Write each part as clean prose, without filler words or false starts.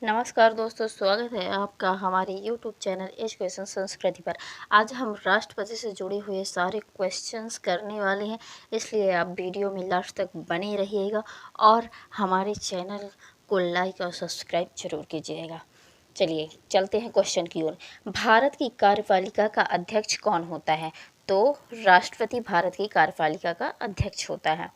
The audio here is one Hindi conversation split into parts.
नमस्कार दोस्तों, स्वागत है आपका हमारे YouTube चैनल एजुकेशन संस्कृति पर। आज हम राष्ट्रपति से जुड़े हुए सारे क्वेश्चंस करने वाले हैं, इसलिए आप वीडियो में लास्ट तक बने रहिएगा और हमारे चैनल को लाइक और सब्सक्राइब जरूर कीजिएगा। चलिए चलते हैं क्वेश्चन की ओर। भारत की कार्यपालिका का अध्यक्ष कौन होता है? तो राष्ट्रपति भारत की कार्यपालिका का अध्यक्ष होता है।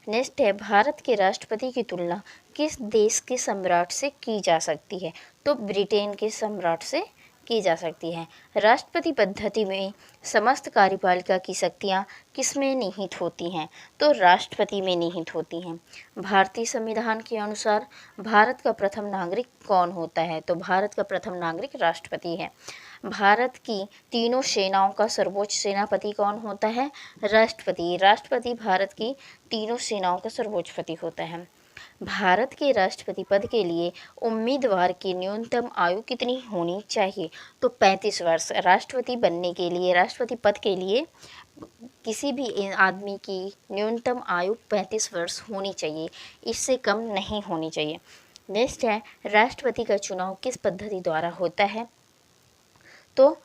नेक्स्ट है, भारत के राष्ट्रपति की तुलना किस देश के सम्राट से की जा सकती है? तो ब्रिटेन के सम्राट से की जा सकती है। राष्ट्रपति पद्धति में समस्त कार्यपालिका की शक्तियाँ किसमें निहित होती हैं? तो राष्ट्रपति में निहित होती हैं। भारतीय संविधान के अनुसार भारत का प्रथम नागरिक कौन होता है? तो भारत का प्रथम नागरिक राष्ट्रपति है। भारत की तीनों सेनाओं का सर्वोच्च सेनापति कौन होता है? राष्ट्रपति। राष्ट्रपति भारत की तीनों सेनाओं का सर्वोच्चपति होता है। भारत के राष्ट्रपति पद के लिए उम्मीदवार की न्यूनतम आयु कितनी होनी चाहिए? तो 35 वर्ष। राष्ट्रपति बनने के लिए, राष्ट्रपति पद के लिए किसी भी आदमी की न्यूनतम आयु 35 वर्ष होनी चाहिए, इससे कम नहीं होनी चाहिए। नेक्स्ट है, राष्ट्रपति का चुनाव किस पद्धति द्वारा होता है? तो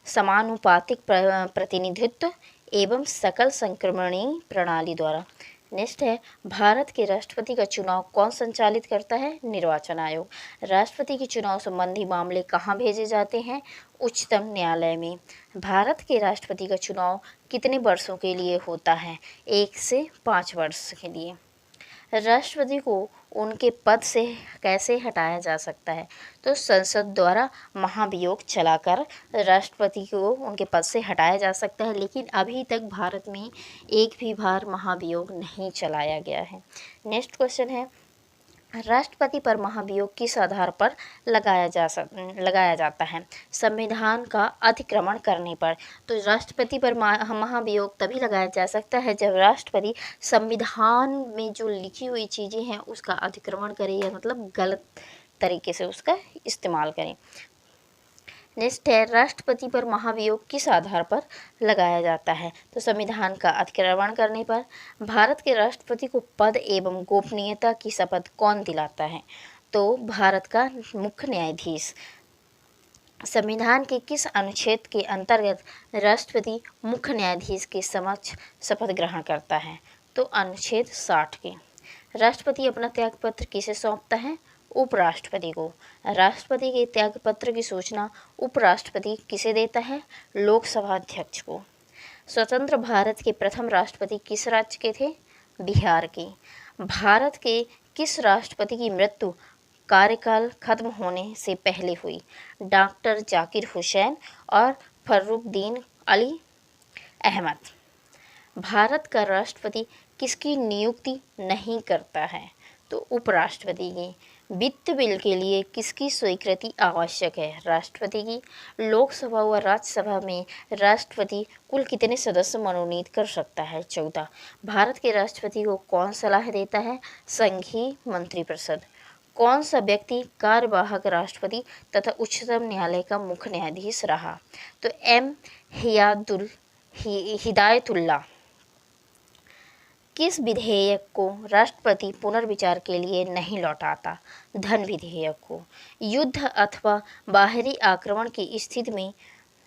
समानुपातिक प्रतिनिधित्व एवं सकल संक्रमणीय प्रणाली द्वारा। नेक्स्ट है, भारत के राष्ट्रपति का चुनाव कौन संचालित करता है? निर्वाचन आयोग। राष्ट्रपति के चुनाव संबंधी मामले कहाँ भेजे जाते हैं? उच्चतम न्यायालय में। भारत के राष्ट्रपति का चुनाव कितने वर्षों के लिए होता है? 1 से 5 वर्ष के लिए। राष्ट्रपति को उनके पद से कैसे हटाया जा सकता है? तो संसद द्वारा महाभियोग चलाकर राष्ट्रपति को उनके पद से हटाया जा सकता है, लेकिन अभी तक भारत में एक भी बार महाभियोग नहीं चलाया गया है। नेक्स्ट क्वेश्चन है, राष्ट्रपति पर महाभियोग किस आधार पर लगाया जाता है? संविधान का अतिक्रमण करने पर। तो राष्ट्रपति पर महाभियोग तभी लगाया जा सकता है जब राष्ट्रपति संविधान में जो लिखी हुई चीज़ें हैं उसका अतिक्रमण करे, या मतलब गलत तरीके से उसका इस्तेमाल करें। नेक्स्ट है, राष्ट्रपति पर महाभियोग किस आधार पर लगाया जाता है? तो संविधान का अतिक्रमण करने पर। भारत के राष्ट्रपति को पद एवं गोपनीयता की शपथ कौन दिलाता है? तो भारत का मुख्य न्यायाधीश। संविधान के किस अनुच्छेद के अंतर्गत राष्ट्रपति मुख्य न्यायाधीश के समक्ष शपथ ग्रहण करता है? तो अनुच्छेद 60 के। राष्ट्रपति अपना त्यागपत्र किसे सौंपता है? उपराष्ट्रपति को। राष्ट्रपति के त्यागपत्र की सूचना उपराष्ट्रपति किसे देता है? लोकसभा अध्यक्ष को। स्वतंत्र भारत के प्रथम राष्ट्रपति किस राज्य के थे? बिहार के। भारत के किस राष्ट्रपति की मृत्यु कार्यकाल खत्म होने से पहले हुई? डॉक्टर जाकिर हुसैन और फर्रुद्दीन अली अहमद। भारत का राष्ट्रपति किसकी नियुक्ति नहीं करता है? तो उपराष्ट्रपति की। वित्त बिल के लिए किसकी स्वीकृति आवश्यक है? राष्ट्रपति की। लोकसभा व राज्यसभा में राष्ट्रपति कुल कितने सदस्य मनोनीत कर सकता है? 14। भारत के राष्ट्रपति को कौन सलाह देता है? संघीय मंत्रिपरिषद। कौन सा व्यक्ति कार्यवाहक राष्ट्रपति तथा उच्चतम न्यायालय का मुख्य न्यायाधीश रहा? तो एम हिदायतुल्ला। किस विधेयक को राष्ट्रपति पुनर्विचार के लिए नहीं लौटाता? धन विधेयक को। युद्ध अथवा बाहरी आक्रमण की स्थिति में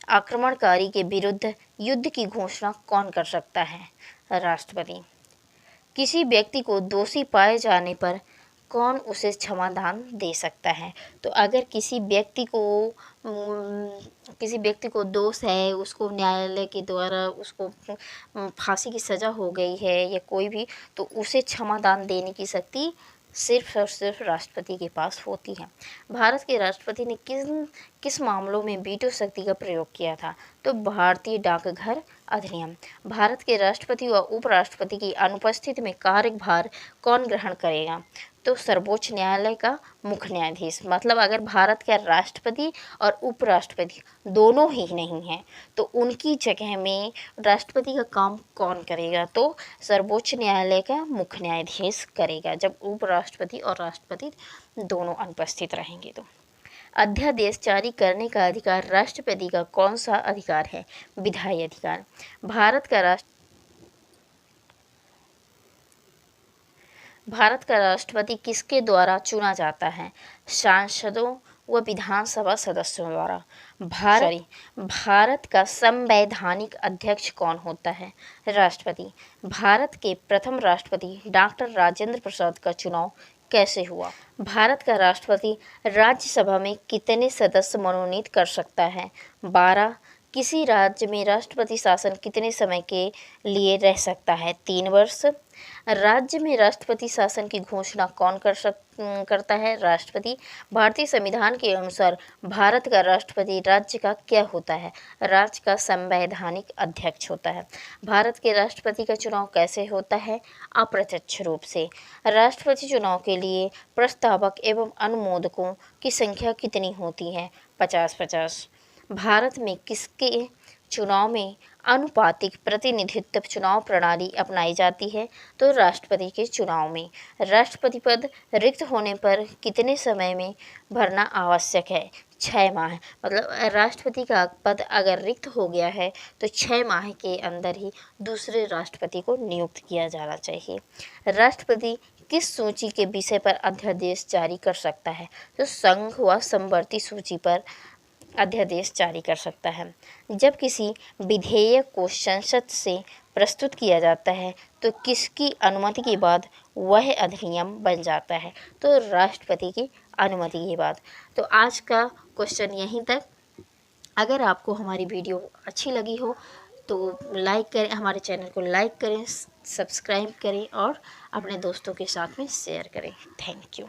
आक्रमणकारी के विरुद्ध युद्ध की घोषणा कौन कर सकता है? राष्ट्रपति। किसी व्यक्ति को दोषी पाए जाने पर कौन उसे क्षमादान दे सकता है? तो अगर किसी व्यक्ति को दोष है, उसको न्यायालय के द्वारा उसको फांसी की सज़ा हो गई है या कोई भी, तो उसे क्षमादान देने की शक्ति सिर्फ और सिर्फ राष्ट्रपति के पास होती है। भारत के राष्ट्रपति ने किस मामलों में वीटो शक्ति का प्रयोग किया था? तो भारतीय डाकघर अधिनियम। भारत के राष्ट्रपति व उपराष्ट्रपति की अनुपस्थिति में कार्यभार कौन ग्रहण करेगा? तो सर्वोच्च न्यायालय का मुख्य न्यायाधीश। मतलब अगर भारत का राष्ट्रपति और उपराष्ट्रपति दोनों ही नहीं हैं तो उनकी जगह में राष्ट्रपति का काम कौन करेगा? तो सर्वोच्च न्यायालय का मुख्य न्यायाधीश करेगा, जब उपराष्ट्रपति और राष्ट्रपति दोनों अनुपस्थित रहेंगे। तो अध्यादेश जारी करने का अधिकार राष्ट्रपति का कौन सा अधिकार है? विधायी अधिकार। भारत का राष्ट्रपति किसके द्वारा चुना जाता है? सांसदों व विधानसभा सदस्यों द्वारा। भारत का संवैधानिक अध्यक्ष कौन होता है? राष्ट्रपति। भारत के प्रथम राष्ट्रपति डॉक्टर राजेंद्र प्रसाद का चुनाव कैसे हुआ? भारत का राष्ट्रपति राज्यसभा में कितने सदस्य मनोनीत कर सकता है? 12। किसी राज्य में राष्ट्रपति शासन कितने समय के लिए रह सकता है? 3 वर्ष। राज्य में राष्ट्रपति शासन की घोषणा कौन करता है? राष्ट्रपति। भारतीय संविधान के अनुसार भारत का राष्ट्रपति राज्य का क्या होता है? राज्य का संवैधानिक अध्यक्ष होता है। भारत के राष्ट्रपति का चुनाव कैसे होता है? अप्रत्यक्ष रूप से। राष्ट्रपति चुनाव के लिए प्रस्तावक एवं अनुमोदकों की संख्या कितनी होती है? 50-50। भारत में किसके चुनाव में आनुपातिक प्रतिनिधित्व चुनाव प्रणाली अपनाई जाती है? तो राष्ट्रपति के चुनाव में। राष्ट्रपति पद रिक्त होने पर कितने समय में भरना आवश्यक है? 6 माह। मतलब राष्ट्रपति का पद अगर रिक्त हो गया है तो 6 माह के अंदर ही दूसरे राष्ट्रपति को नियुक्त किया जाना चाहिए। राष्ट्रपति किस सूची के विषय पर अध्यादेश जारी कर सकता है? तो संघ व समवर्ती सूची पर अध्यादेश जारी कर सकता है। जब किसी विधेयक को संसद से प्रस्तुत किया जाता है तो किसकी अनुमति के बाद वह अधिनियम बन जाता है? तो राष्ट्रपति की अनुमति के बाद। तो आज का क्वेश्चन यहीं तक। अगर आपको हमारी वीडियो अच्छी लगी हो तो लाइक करें, हमारे चैनल को लाइक करें, सब्सक्राइब करें और अपने दोस्तों के साथ में शेयर करें। Thank you.